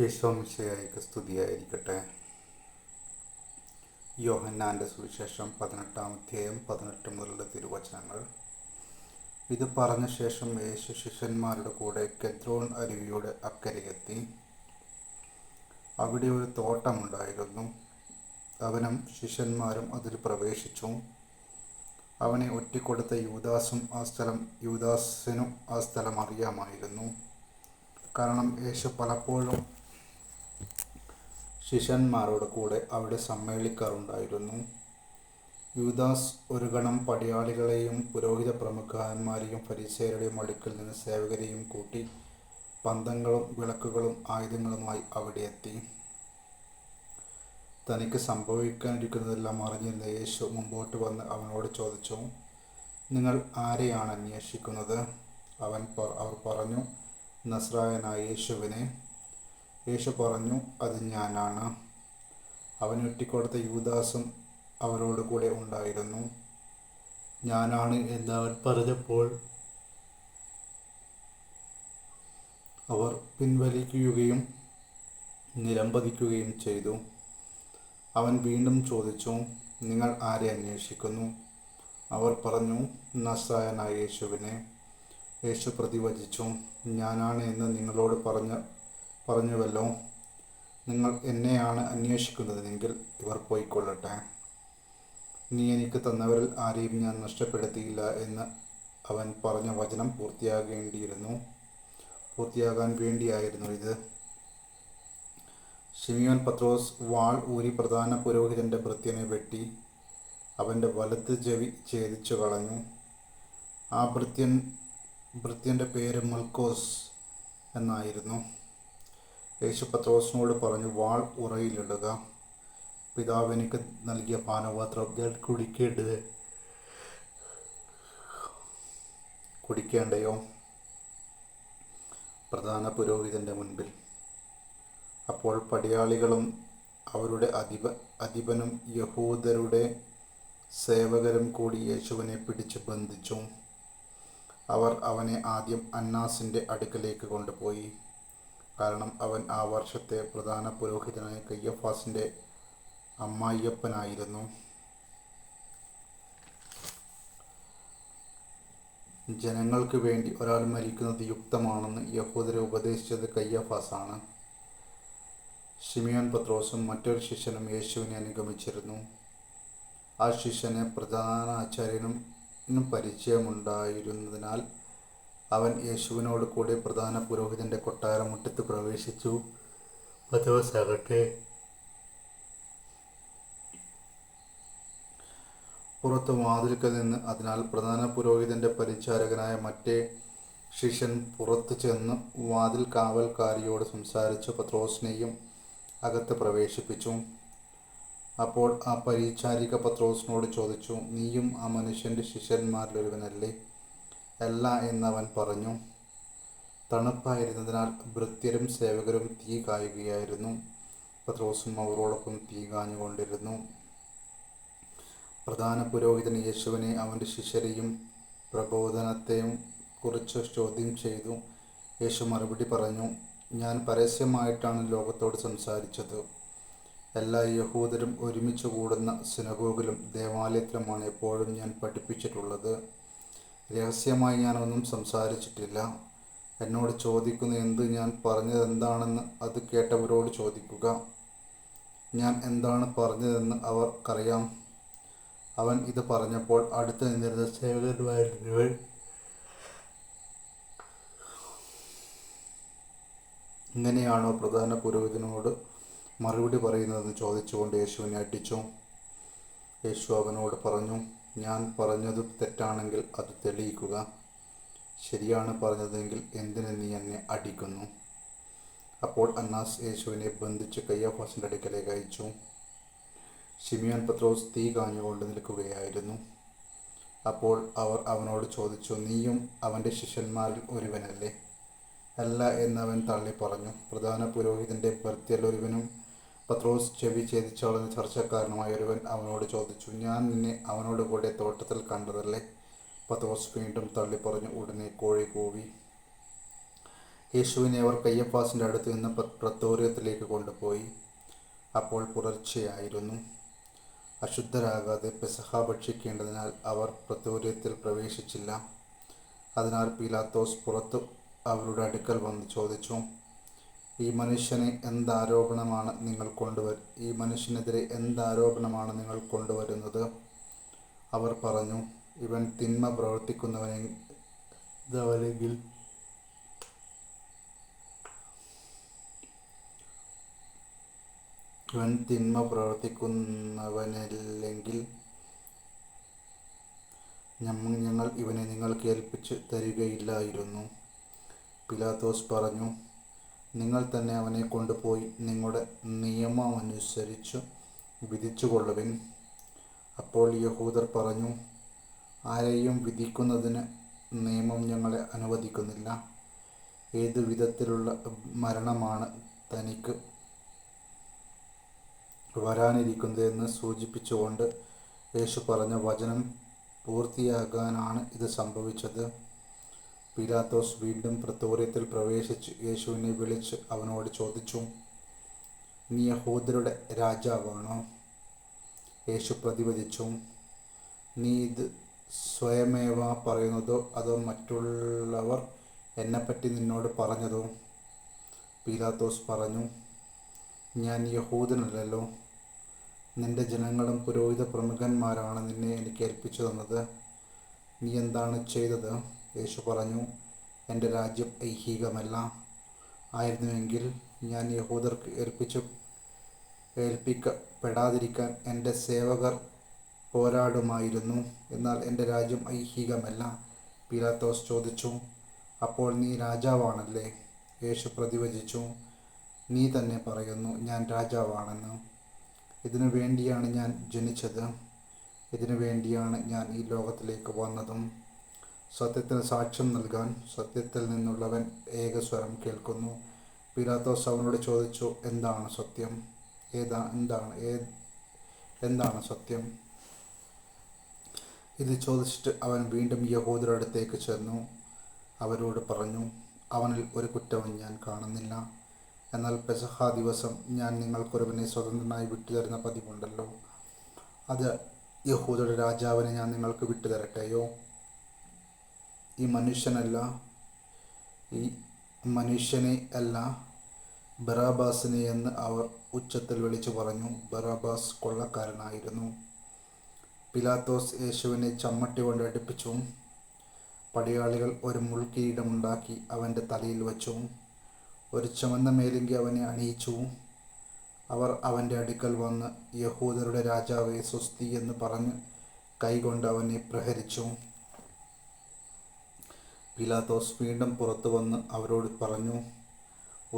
യേശോ മിശിഹായ്ക്ക് സ്തുതിയായിരിക്കട്ടെ. യോഹന്നാൻ്റെ സുവിശേഷം 18-ാം അധ്യായം 18 മുതലുള്ള തിരുവചനങ്ങൾ. ഇത് പറഞ്ഞ ശേഷം യേശു ശിഷ്യന്മാരുടെ കൂടെ കെദ്രോൻ അരുവിയുടെ അക്കരെയെത്തി. അവിടെ ഒരു തോട്ടമുണ്ടായിരുന്നു. അവനും ശിഷ്യന്മാരും അതിൽ പ്രവേശിച്ചു. അവനെ ഒറ്റിക്കൊടുത്ത യൂദാസിനും ആ സ്ഥലം അറിയാമായിരുന്നു. കാരണം യേശു പലപ്പോഴും ശിഷ്യന്മാരോട് കൂടെ അവിടെ സമ്മേളിക്കാറുണ്ടായിരുന്നു. യൂദാസ് ഒരു ഗണം പടയാളികളെയും പുരോഹിത പ്രമുഖന്മാരെയും ഫരിസേയരുടെയും അടുക്കൽ നിന്ന് സേവകരെയും കൂട്ടി പന്തങ്ങളും വിളക്കുകളും ആയുധങ്ങളുമായി അവിടെ എത്തി. തനിക്ക് സംഭവിക്കാനിരിക്കുന്നതെല്ലാം അറിഞ്ഞിരുന്ന യേശു മുമ്പോട്ട് വന്ന് അവനോട് ചോദിച്ചു, നിങ്ങൾ ആരെയാണ് അന്വേഷിക്കുന്നത്? അവർ പറഞ്ഞു, നസ്രായനായ യേശുവിനെ. യേശു പറഞ്ഞു, അത് ഞാനാണ്. അവനൊറ്റിക്കൊടുത്ത യൂദാസും അവരോട് കൂടെ ഉണ്ടായിരുന്നു. ഞാനാണ് എന്ന് അവൻ പറഞ്ഞപ്പോൾ അവർ പിൻവലിക്കുകയും നിലംപതിക്കുകയും ചെയ്തു. അവൻ വീണ്ടും ചോദിച്ചു, നിങ്ങൾ ആരെ അന്വേഷിക്കുന്നു? അവർ പറഞ്ഞു, നസ്രായനായ യേശുവിനെ. യേശു പ്രതിവചിച്ചു, ഞാനാണ് എന്ന് നിങ്ങളോട് പറഞ്ഞുവല്ലോ. നിങ്ങൾ എന്നെയാണ് അന്വേഷിക്കുന്നതെങ്കിൽ ഇവർ പോയിക്കൊള്ളട്ടെ. നീ എനിക്ക് തന്നവരിൽ ആരെയും ഞാൻ നഷ്ടപ്പെടുത്തിയില്ല എന്ന് അവൻ പറഞ്ഞ വചനം പൂർത്തിയാകാൻ വേണ്ടിയായിരുന്നു ഇത്. ശിമിയോൻ പത്രോസ് വാൾ ഊരി പ്രധാന പുരോഹിതൻ്റെ ഭൃത്യനെ വെട്ടി അവൻ്റെ വലത്ത് ചെവി ഛേദിച്ചു കളഞ്ഞു. ആ ഭൃത്യൻ്റെ പേര് മൽക്കോസ് എന്നായിരുന്നു. യേശു പത്രോസിനോട് പറഞ്ഞു, വാൾ ഉറയിലിടുക. പിതാവ് എനിക്ക് നൽകിയ പാനപാത്രം ഞാൻ കുടിക്കേണ്ടയോ? പ്രധാന പുരോഹിതൻ്റെ മുൻപിൽ. അപ്പോൾ പടയാളികളും അവരുടെ അധിപനും യഹൂദരുടെ സേവകരും കൂടി യേശുവിനെ പിടിച്ച് ബന്ധിച്ചു. അവർ അവനെ ആദ്യം അന്നാസിൻ്റെ അടുക്കലേക്ക് കൊണ്ടുപോയി. കാരണം അവൻ ആ വർഷത്തെ പ്രധാന പുരോഹിതനായ കയ്യഫാസിൻ്റെ അമ്മായിയപ്പനായിരുന്നു. ജനങ്ങൾക്ക് വേണ്ടി ഒരാൾ മരിക്കുന്നത് യുക്തമാണെന്ന് യഹൂദരെ ഉപദേശിച്ചത് കയ്യഫാസാണ്. ശിമിയോൻ പത്രോസും മറ്റൊരു ശിഷ്യനും യേശുവിനെ അനുഗമിച്ചിരുന്നു. ആ ശിഷ്യന് പ്രധാന ആചാര്യനും പരിചയമുണ്ടായിരുന്നതിനാൽ അവൻ യേശുവിനോട് കൂടെ പ്രധാന പുരോഹിതൻ്റെ കൊട്ടാരമുറ്റത്ത് പ്രവേശിച്ചു. പത്രോസാകട്ടെ പുറത്ത് വാതിൽക്കൽ നിന്ന്. അതിനാൽ പ്രധാന പുരോഹിതൻ്റെ പരിചാരകനായ മറ്റേ ശിഷ്യൻ പുറത്തു ചെന്ന് വാതിൽ കാവൽക്കാരിയോട് സംസാരിച്ച് പത്രോസിനെയും അകത്ത് പ്രവേശിപ്പിച്ചു. അപ്പോൾ ആ പരിചാരിക പത്രോസിനോട് ചോദിച്ചു, നീയും ആ മനുഷ്യൻ്റെ ശിഷ്യന്മാരിലൊരുവനല്ലേ? അല്ല എന്നവൻ പറഞ്ഞു. തണുപ്പായിരുന്നതിനാൽ ഭൃത്യരും സേവകരും തീ കായുകയായിരുന്നു. പത്രോസും അവരോടൊപ്പം തീ കാഞ്ഞുകൊണ്ടിരുന്നു. പ്രധാന പുരോഹിതൻ യേശുവിനെ അവൻ്റെ ശിഷ്യരെയും പ്രബോധനത്തെയും കുറിച്ച് ചോദ്യം ചെയ്തു. യേശു മറുപടി പറഞ്ഞു, ഞാൻ പരസ്യമായിട്ടാണ് ലോകത്തോട് സംസാരിച്ചത്. എല്ലാ യഹൂദരും ഒരുമിച്ച് കൂടുന്ന സിനഗോഗിലും ദേവാലയത്തിലുമാണ് എപ്പോഴും ഞാൻ പഠിപ്പിച്ചിട്ടുള്ളത്. രഹസ്യമായി ഞാനൊന്നും സംസാരിച്ചിട്ടില്ല. എന്നോട് ചോദിക്കുന്ന എന്ത് ഞാൻ പറഞ്ഞതെന്താണെന്ന് അത് കേട്ടവരോട് ചോദിക്കുക. ഞാൻ എന്താണ് പറഞ്ഞതെന്ന് അവർക്കറിയാം. അവൻ ഇത് പറഞ്ഞപ്പോൾ അടുത്ത് നിന്നിരുന്ന സേവകന്മാരിൽ ഇങ്ങനെയാണോ പ്രധാന പുരോഹിതനോട് മറുപടി പറയുന്നതെന്ന് ചോദിച്ചുകൊണ്ട് യേശുവിനെ അടിച്ചു. യേശു അവനോട് പറഞ്ഞു, ഞാൻ പറഞ്ഞത് തെറ്റാണെങ്കിൽ അത് തെളിയിക്കുക. ശരിയാണ് പറഞ്ഞതെങ്കിൽ എന്തിന് നീ എന്നെ അടിക്കുന്നു? അപ്പോൾ അന്നാസ് യേശുവിനെ ബന്ധിച്ച് കയ്യഫാസിൻ്റെ അടുക്കലേക്ക് അയച്ചു. ശിമിയോൻ പത്രോസ് തീ കാഞ്ഞുകൊണ്ട് നിൽക്കുകയായിരുന്നു. അപ്പോൾ അവർ അവനോട് ചോദിച്ചു, നീയും അവൻ്റെ ശിഷ്യന്മാരിൽ ഒരുവനല്ലേ? അല്ല എന്നവൻ തള്ളി പറഞ്ഞു. പ്രധാന പുരോഹിതൻ്റെ ഭൃത്യരിലൊരുവനും പത്രോസ് ചെവി ഛേദിച്ചളഞ്ഞ ചർച്ചക്കാരനുമായ ഒരുവൻ അവനോട് ചോദിച്ചു, ഞാൻ നിന്നെ അവനോട് കൂടെ തോട്ടത്തിൽ കണ്ടതല്ലേ? പത്രോസ് വീണ്ടും തള്ളി പറഞ്ഞു. ഉടനെ കോഴി കൂവി. യേശുവിനെ അവർ കയ്യഫാസിൻ്റെ അടുത്ത് നിന്ന് പ്രത്തോറിയത്തിലേക്ക് കൊണ്ടുപോയി. അപ്പോൾ പുലർച്ചെയായിരുന്നു. അശുദ്ധരാകാതെ പെസഹ ഭക്ഷിക്കേണ്ടതിനാൽ അവർ പ്രത്തോറിയത്തിൽ പ്രവേശിച്ചില്ല. അതിനാൽ പീലാത്തോസ് പുറത്ത് അവരുടെ അടുക്കൽ വന്ന് ചോദിച്ചു, ഈ മനുഷ്യനെതിരെ എന്താരോപണമാണ് നിങ്ങൾ കൊണ്ടുവരുന്നത്? അവർ പറഞ്ഞു, ഇവൻ തിന്മ പ്രവർത്തിക്കുന്നവനല്ലെങ്കിൽ ഞങ്ങൾ ഇവനെ നിങ്ങൾക്ക് ഏൽപ്പിച്ച് തരികയില്ലായിരുന്നു. പീലാത്തോസ് പറഞ്ഞു, നിങ്ങൾ തന്നെ അവനെ കൊണ്ടുപോയി നിങ്ങളുടെ നിയമമനുസരിച്ചു വിധിച്ചുകൊള്ളുവിൻ. അപ്പോൾ യഹൂദർ പറഞ്ഞു, ആരെയും വിധിക്കുന്നതിന് നിയമം ഞങ്ങളെ അനുവദിക്കുന്നില്ല. ഏതു വിധത്തിലുള്ള മരണമാണ് തനിക്ക് വരാനിരിക്കുന്നതെന്ന് സൂചിപ്പിച്ചുകൊണ്ട് യേശു പറഞ്ഞ വചനം പൂർത്തിയാകാനാണ് ഇത് സംഭവിച്ചത്. പീലാത്തോസ് വീണ്ടും പ്രത്തോറിയത്തിൽ പ്രവേശിച്ച് യേശുവിനെ വിളിച്ച് അവനോട് ചോദിച്ചു, നീ യഹൂദരുടെ രാജാവാണോ? യേശു പ്രതിവചിച്ചു, നീ ഇത് സ്വയമേവ പറയുന്നതോ അതോ മറ്റുള്ളവർ എന്നെപ്പറ്റി നിന്നോട് പറഞ്ഞതോ? പീലാത്തോസ് പറഞ്ഞു, ഞാൻ യഹൂദനല്ലല്ലോ. നിന്റെ ജനങ്ങളും പുരോഹിത പ്രമുഖന്മാരാണ് നിന്നെ എനിക്ക് ഏൽപ്പിച്ചു തന്നത്. നീ എന്താണ് ചെയ്തത്? യേശു പറഞ്ഞു, എൻ്റെ രാജ്യം ഐഹികമല്ല. ആയിരുന്നുവെങ്കിൽ ഞാൻ യഹൂദർക്ക് ഏൽപ്പിക്കപ്പെടാതിരിക്കാൻ എൻ്റെ സേവകർ പോരാടുമായിരുന്നു. എന്നാൽ എൻ്റെ രാജ്യം ഐഹികമല്ല. പീലാത്തോസ് ചോദിച്ചു, അപ്പോൾ നീ രാജാവാണല്ലേ? യേശു പ്രതിവചിച്ചു, നീ തന്നെ പറയുന്നു ഞാൻ രാജാവാണെന്ന്. ഇതിനു വേണ്ടിയാണ് ഞാൻ ജനിച്ചത്. ഇതിനു വേണ്ടിയാണ് ഞാൻ ഈ ലോകത്തിലേക്ക് വന്നതും. സത്യത്തിന് സാക്ഷ്യം നൽകാൻ സത്യത്തിൽ നിന്നുള്ളവൻ ഏകസ്വരം കേൾക്കുന്നു. പീലാത്തോസ് അവനോട് ചോദിച്ചു, എന്താണ് സത്യം? എന്താണ് സത്യം? ഇത് ചോദിച്ചിട്ട് അവൻ വീണ്ടും യഹൂദരുടെ അടുത്തേക്ക് ചെന്നു അവരോട് പറഞ്ഞു, അവനിൽ ഒരു കുറ്റവും ഞാൻ കാണുന്നില്ല. എന്നാൽ പെസഹ ദിവസം ഞാൻ നിങ്ങൾക്കൊരുവനെ സ്വതന്ത്രനായി വിട്ടുതരുന്ന പതിവുണ്ടല്ലോ. അത് യഹൂദരുടെ രാജാവിനെ ഞാൻ നിങ്ങൾക്ക് വിട്ടുതരട്ടെയോ? ഈ മനുഷ്യനെ അല്ല, ബറാബാസിനെ എന്ന് അവർ ഉച്ചത്തിൽ വിളിച്ചു പറഞ്ഞു. ബറാബാസ് കൊള്ളക്കാരനായിരുന്നു. പീലാത്തോസ് യേശുവിനെ ചമ്മട്ടി കൊണ്ട് അടിപ്പിച്ചു. പടയാളികൾ ഒരു മുൾക്കിരീടമുണ്ടാക്കി അവൻ്റെ തലയിൽ വച്ചു. ഒരു ചുവന്ന മേലങ്കി അവനെ അണിയിച്ചു. അവർ അവൻ്റെ അടുക്കൽ വന്ന്, യഹൂദരുടെ രാജാവേ സ്വസ്തി എന്ന് പറഞ്ഞ് കൈകൊണ്ട് അവനെ പ്രഹരിച്ചു. പീലാത്തോസ് വീണ്ടും പുറത്തു വന്ന് അവരോട് പറഞ്ഞു,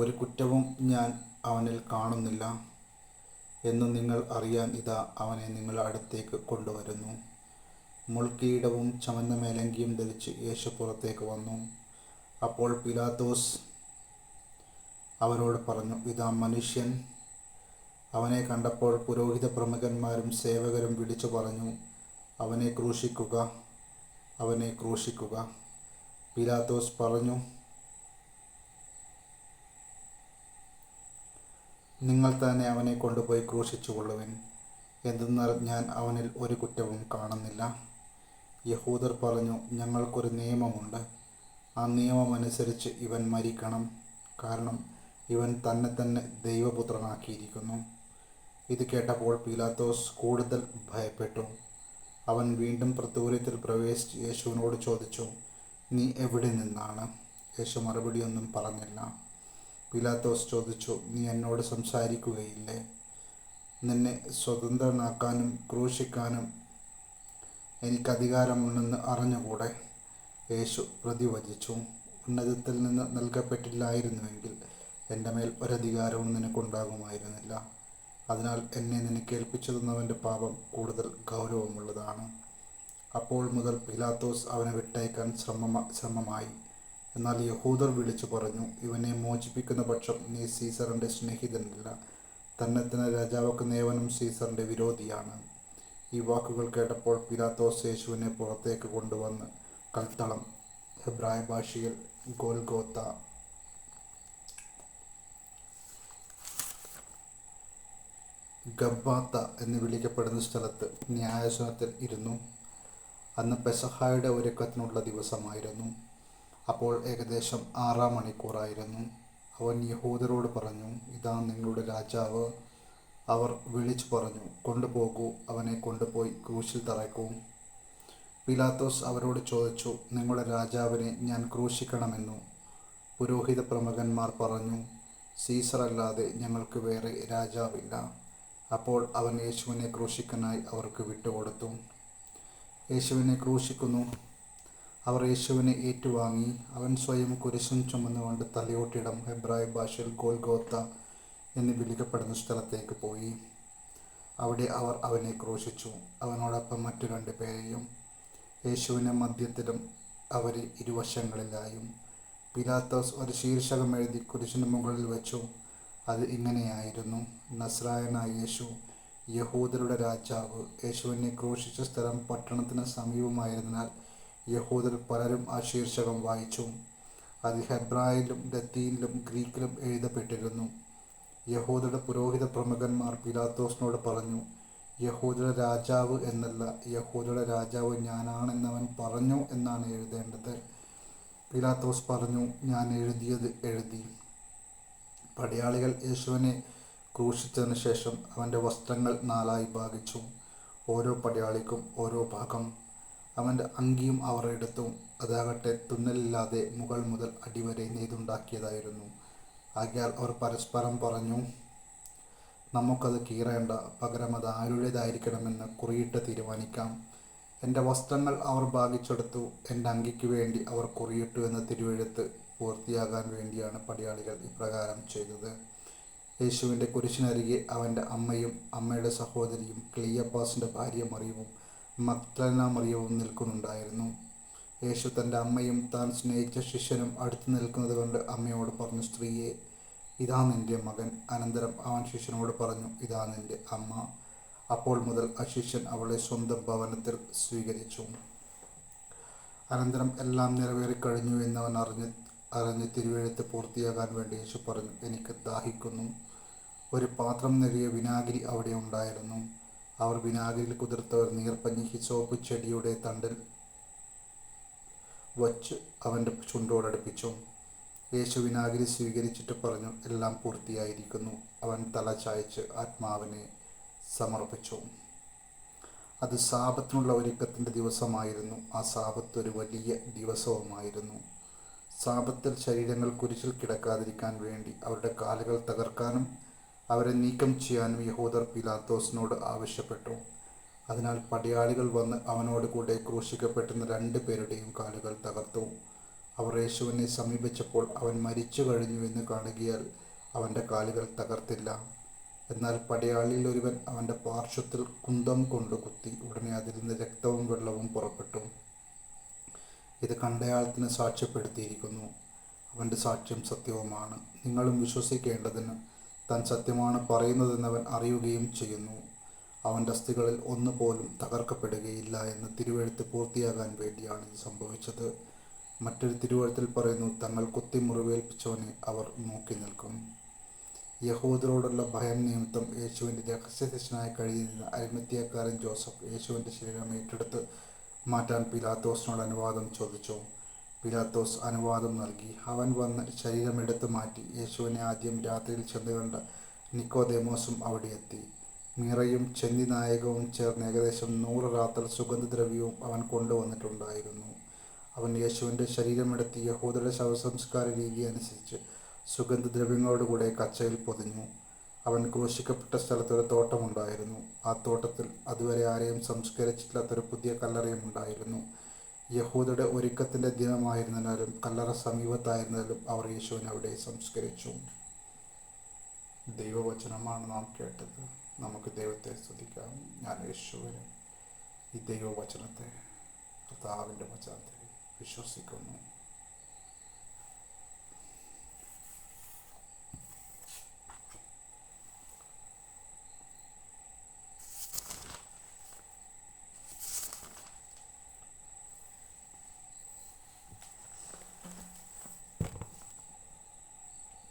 ഒരു കുറ്റവും ഞാൻ അവനിൽ കാണുന്നില്ല എന്ന് നിങ്ങൾ അറിയാൻ ഇതാ അവനെ നിങ്ങളുടെ അടുത്തേക്ക് കൊണ്ടുവരുന്നു. മുൾക്കിരീടവും ചുവന്ന മേലങ്കിയും ധരിച്ച് യേശു പുറത്തേക്ക് വന്നു. അപ്പോൾ പീലാത്തോസ് അവരോട് പറഞ്ഞു, ഇതാ മനുഷ്യൻ. അവനെ കണ്ടപ്പോൾ പുരോഹിത പ്രമുഖന്മാരും സേവകരും വിളിച്ചു പറഞ്ഞു, അവനെ ക്രൂശിക്കുക, അവനെ ക്രൂശിക്കുക. പീലാത്തോസ് പറഞ്ഞു, നിങ്ങൾ തന്നെ അവനെ കൊണ്ടുപോയി ക്രൂശിച്ചുകൊള്ളുവിൻ. എന്തെന്നാൽ ഞാൻ അവനിൽ ഒരു കുറ്റവും കാണുന്നില്ല. യഹൂദർ പറഞ്ഞു, ഞങ്ങൾക്കൊരു നിയമമുണ്ട്. ആ നിയമമനുസരിച്ച് ഇവൻ മരിക്കണം. കാരണം ഇവൻ തന്നെ ദൈവപുത്രനാക്കിയിരിക്കുന്നു. ഇത് കേട്ടപ്പോൾ പീലാത്തോസ് കൂടുതൽ ഭയപ്പെട്ടു. അവൻ വീണ്ടും പ്രത്തോറിയത്തിൽ പ്രവേശിച്ച് യേശുവിനോട് ചോദിച്ചു, നീ എവിടെ നിന്നാണ്? യേശു മറുപടിയൊന്നും പറഞ്ഞില്ല. പീലാത്തോസ് ചോദിച്ചു, നീ എന്നോട് സംസാരിക്കുകയില്ലേ? നിന്നെ സ്വതന്ത്രനാക്കാനും ക്രൂശിക്കാനും എനിക്കധികാരമുണ്ടെന്ന് അറിഞ്ഞുകൂടെ? യേശു പ്രതിവചിച്ചു, ഉന്നതത്തിൽ നിന്ന് നൽകപ്പെട്ടില്ലായിരുന്നുവെങ്കിൽ എൻ്റെ മേൽ ഒരധികാരവും നിനക്കുണ്ടാകുമായിരുന്നില്ല. അതിനാൽ എന്നെ നിനക്ക് ഏൽപ്പിച്ചു തന്നവൻ്റെ പാപം കൂടുതൽ ഗൗരവമുള്ളതാണ്. അപ്പോൾ മുതൽ പീലാത്തോസ് അവനെ വിട്ടയക്കാൻ ശ്രമമായി. എന്നാൽ യഹൂദർ വിളിച്ചു പറഞ്ഞു, ഇവനെ മോചിപ്പിക്കുന്ന പക്ഷം നീ സീസറിൻ്റെ സ്നേഹിതനല്ല, തന്നെ രാജാവാക്കുന്നവനും സീസറിൻ്റെ വിരോധിയാണ്. ഈ വാക്കുകൾ കേട്ടപ്പോൾ പീലാത്തോസ് യേശുവിനെ പുറത്തേക്ക് കൊണ്ടുവന്ന് കൽത്തളം, ഹെബ്രായ ഭാഷയിൽ ഗോൽഗോത്ത ഗബ്ബാത്ത എന്ന് വിളിക്കപ്പെടുന്ന സ്ഥലത്ത് ന്യായാസനത്തിൽ ഇരുന്നു. അന്ന് പെസഹായുടെ ഒരുക്കത്തിനുള്ള ദിവസമായിരുന്നു. അപ്പോൾ ഏകദേശം 6-ാം മണിക്കൂറായിരുന്നു. അവൻ യഹൂദരോട് പറഞ്ഞു, ഇതാ നിങ്ങളുടെ രാജാവ്. അവർ വിളിച്ചു പറഞ്ഞു, കൊണ്ടുപോകൂ, അവനെ കൊണ്ടുപോയി ക്രൂശിൽ തറയ്ക്കൂ. പീലാത്തോസ് അവരോട് ചോദിച്ചു, നിങ്ങളുടെ രാജാവിനെ ഞാൻ ക്രൂശിക്കണമെന്നോ? പുരോഹിത പ്രമുഖന്മാർ പറഞ്ഞു, സീസറല്ലാതെ ഞങ്ങൾക്ക് വേറെ രാജാവില്ല. അപ്പോൾ അവൻ യേശുവിനെ ക്രൂശിക്കാനായി അവർക്ക് വിട്ടുകൊടുത്തു. യേശുവിനെ ക്രൂശിക്കുന്നു. അവർ യേശുവിനെ ഏറ്റുവാങ്ങി. അവൻ സ്വയം കുരിശും ചുമന്നുകൊണ്ട് തലയോട്ടിടം, ഹെബ്രായ ഭാഷയിൽ ഗോൽഗോത്ത എന്ന് വിളിക്കപ്പെടുന്ന സ്ഥലത്തേക്ക് പോയി. അവിടെ അവർ അവനെ ക്രൂശിച്ചു, അവനോടൊപ്പം മറ്റു 2 പേരെയും, യേശുവിനെ മധ്യത്തിലും അവരെ ഇരുവശങ്ങളിലായും. പീലാത്തോസ് ഒരു ശീർഷകം എഴുതി കുരിശിന് മുകളിൽ വെച്ചു. അത് ഇങ്ങനെയായിരുന്നു, നസ്രായനായ യേശു, യഹൂദരുടെ രാജാവ്. യേശുവിനെ ക്രൂശിച്ച സ്ഥലം പട്ടണത്തിന് സമീപമായിരുന്നതിനാൽ യഹൂദർ പലരും ആ ശീർഷകം വായിച്ചു. അത് ഹെബ്രായയിലും ലത്തീനിലും ഗ്രീക്കിലും എഴുതപ്പെട്ടിരുന്നു. യഹൂദരുടെ പുരോഹിത പ്രമുഖന്മാർ പീലാത്തോസിനോട് പറഞ്ഞു, യഹൂദരുടെ രാജാവ് എന്നല്ല, യഹൂദരുടെ രാജാവ് ഞാനാണെന്നവൻ പറഞ്ഞു എന്നാണ് എഴുതേണ്ടത്. പീലാത്തോസ് പറഞ്ഞു, ഞാൻ എഴുതിയത് എഴുതി. പടയാളികൾ യേശുവിനെ ക്രൂശിച്ചതിന് ശേഷം അവൻ്റെ വസ്ത്രങ്ങൾ 4ആയി ഭാഗിച്ചു, ഓരോ പടയാളിക്കും ഓരോ ഭാഗം. അവൻ്റെ അങ്കിയും അവർ എടുത്തു. അതാകട്ടെ തുന്നലില്ലാതെ മുകൾ മുതൽ അടിവരെ നെയ്തുണ്ടാക്കിയതായിരുന്നു. ആകയാൽ അവർ പരസ്പരം പറഞ്ഞു, നമുക്കത് കീറേണ്ട, പകരം അത് ആരുടേതായിരിക്കണമെന്ന് കുറിയിട്ട് തീരുമാനിക്കാം. എൻ്റെ വസ്ത്രങ്ങൾ അവർ ഭാഗിച്ചെടുത്തു, എൻ്റെ അങ്കിക്ക് വേണ്ടി അവർ കുറിയിട്ടു എന്ന തിരുവെഴുത്ത് പൂർത്തിയാകാൻ വേണ്ടിയാണ് പടയാളികൾ ഇപ്രകാരം ചെയ്തത്. യേശുവിൻ്റെ കുരിശിനരികെ അവൻ്റെ അമ്മയും അമ്മയുടെ സഹോദരിയും ക്ലിയപ്പാസിൻ്റെ ഭാര്യ മറിയവും മഗ്ദലന മറിയവും നിൽക്കുന്നുണ്ടായിരുന്നു. യേശു തൻ്റെ അമ്മയും താൻ സ്നേഹിച്ച ശിഷ്യനും അടുത്ത് നിൽക്കുന്നത് കൊണ്ട് അമ്മയോട് പറഞ്ഞു, സ്ത്രീയെ, ഇതാ നിൻ്റെ മകൻ. അനന്തരം അവൻ ശിഷ്യനോട് പറഞ്ഞു, ഇതാ നിൻ്റെ അമ്മ. അപ്പോൾ മുതൽ ആ ശിഷ്യൻ അവളെ സ്വന്തം ഭവനത്തിൽ സ്വീകരിച്ചു. അനന്തരം എല്ലാം നിറവേറിക്കഴിഞ്ഞു എന്നവൻ അറിഞ്ഞ് തിരുവെഴുത്ത് പൂർത്തിയാകാൻ വേണ്ടി യേശു പറഞ്ഞു, എനിക്ക് ദാഹിക്കുന്നു. ഒരു പാത്രം നിറയെ വിനാഗിരി അവിടെ ഉണ്ടായിരുന്നു. അവർ വിനാഗിരിയിൽ കുതിർത്ത ഒരു നീർപ്പഞ്ഞി ഹിസോപ്പ് ചെടിയുടെ തണ്ടിൽ വച്ച് അവൻ്റെ ചുണ്ടോടടുപ്പിച്ചു. യേശു വിനാഗിരി സ്വീകരിച്ചിട്ട് പറഞ്ഞു, എല്ലാം പൂർത്തിയായിരിക്കുന്നു. അവൻ തല ചായ്ച്ച് ആത്മാവിനെ സമർപ്പിച്ചു. അത് സാബത്തിനുള്ള ഒരുക്കത്തിൻ്റെ ദിവസമായിരുന്നു. ആ സാബത്ത് ഒരു വലിയ ദിവസവുമായിരുന്നു. സാബത്തിൽ ശരീരങ്ങൾ കുരിശിൽ കിടക്കാതിരിക്കാൻ വേണ്ടി അവരുടെ കാലുകൾ തകർക്കാനും അവരെ നീക്കം ചെയ്യാനും യഹൂദർ പീലാത്തോസിനോട് ആവശ്യപ്പെട്ടു. അതിനാൽ പടയാളികൾ വന്ന് അവനോട് കൂടെ ക്രൂശിക്കപ്പെട്ടുന്ന 2 പേരുടെയും കാലുകൾ തകർത്തു. അവർ യേശുവിനെ സമീപിച്ചപ്പോൾ അവൻ മരിച്ചു കഴിഞ്ഞു എന്ന് കാണുകയാൽ അവൻ്റെ കാലുകൾ തകർത്തില്ല. എന്നാൽ പടയാളിയിൽ ഒരുവൻ അവൻ്റെ പാർശ്വത്തിൽ കുന്തം കൊണ്ട് കുത്തി. ഉടനെ അതിൽ നിന്ന് രക്തവും വെള്ളവും പുറപ്പെട്ടു. ഇത് കണ്ടയാളത്തിന് സാക്ഷ്യപ്പെടുത്തിയിരിക്കുന്നു. അവൻ്റെ സാക്ഷ്യം സത്യവുമാണ്. നിങ്ങളും വിശ്വസിക്കേണ്ടതിന് താൻ സത്യമാണ് പറയുന്നതെന്ന് അവൻ അറിയുകയും ചെയ്യുന്നു. അവൻ്റെ അസ്ഥികളിൽ ഒന്നുപോലും തകർക്കപ്പെടുകയില്ല എന്ന് തിരുവെഴുത്ത് പൂർത്തിയാകാൻ വേണ്ടിയാണ് ഇത് സംഭവിച്ചത്. മറ്റൊരു തിരുവെഴുത്തിൽ പറയുന്നു, തങ്ങൾ കുത്തി മുറിവേൽപ്പിച്ചവനെ അവർ നോക്കി നിൽക്കും. യഹൂദരോടുള്ള ഭയം നിമിത്തം യേശുവിൻ്റെ രഹസ്യശിഷ്യനായി കഴിഞ്ഞിരുന്ന അരിമത്യാക്കാരൻ ജോസഫ് യേശുവിൻ്റെ ശരീരം ഏറ്റെടുത്ത് മാറ്റാൻ പീലാത്തോസിനോട് അനുവാദം ചോദിച്ചു. പീലാത്തോസ് അനുവാദം നൽകി. അവൻ വന്ന് ശരീരം എടുത്തു മാറ്റി. യേശുവിനെ ആദ്യം രാത്രിയിൽ ചെന്ന് കണ്ട നിക്കോദേമോസും അവിടെ എത്തി. മീറയും ചെന്നി നായകവും ചേർന്ന് ഏകദേശം 100 റാത്തൽ സുഗന്ധദ്രവ്യവും അവൻ കൊണ്ടുവന്നിട്ടുണ്ടായിരുന്നു. അവൻ യേശുവിൻ്റെ ശരീരമെടുത്ത് യഹൂദരുടെ ശവസംസ്കാര രീതി അനുസരിച്ച് സുഗന്ധദ്രവ്യങ്ങളോടുകൂടെ കച്ചയിൽ പൊതിഞ്ഞു. അവൻ ക്രൂശിക്കപ്പെട്ട സ്ഥലത്തൊരു തോട്ടമുണ്ടായിരുന്നു. ആ തോട്ടത്തിൽ അതുവരെ ആരെയും സംസ്കരിച്ചിട്ടില്ലാത്തൊരു പുതിയ കല്ലറയും ഉണ്ടായിരുന്നു. യഹൂദരുടെ ഒരുക്കത്തിൻ്റെ ദിനമായിരുന്നാലും കല്ലറ സമീപത്തായിരുന്നാലും അവർ യേശുവിനെ അവിടെ സംസ്കരിച്ചു. ദൈവവചനമാണ് നാം കേട്ടത്. നമുക്ക് ദൈവത്തെ സ്തുതിക്കാം. ഞാൻ യേശുവിനെ, ഈ ദൈവവചനത്തെ, കർത്താവിൻ്റെ വചനത്തെ വിശ്വസിക്കുന്നു.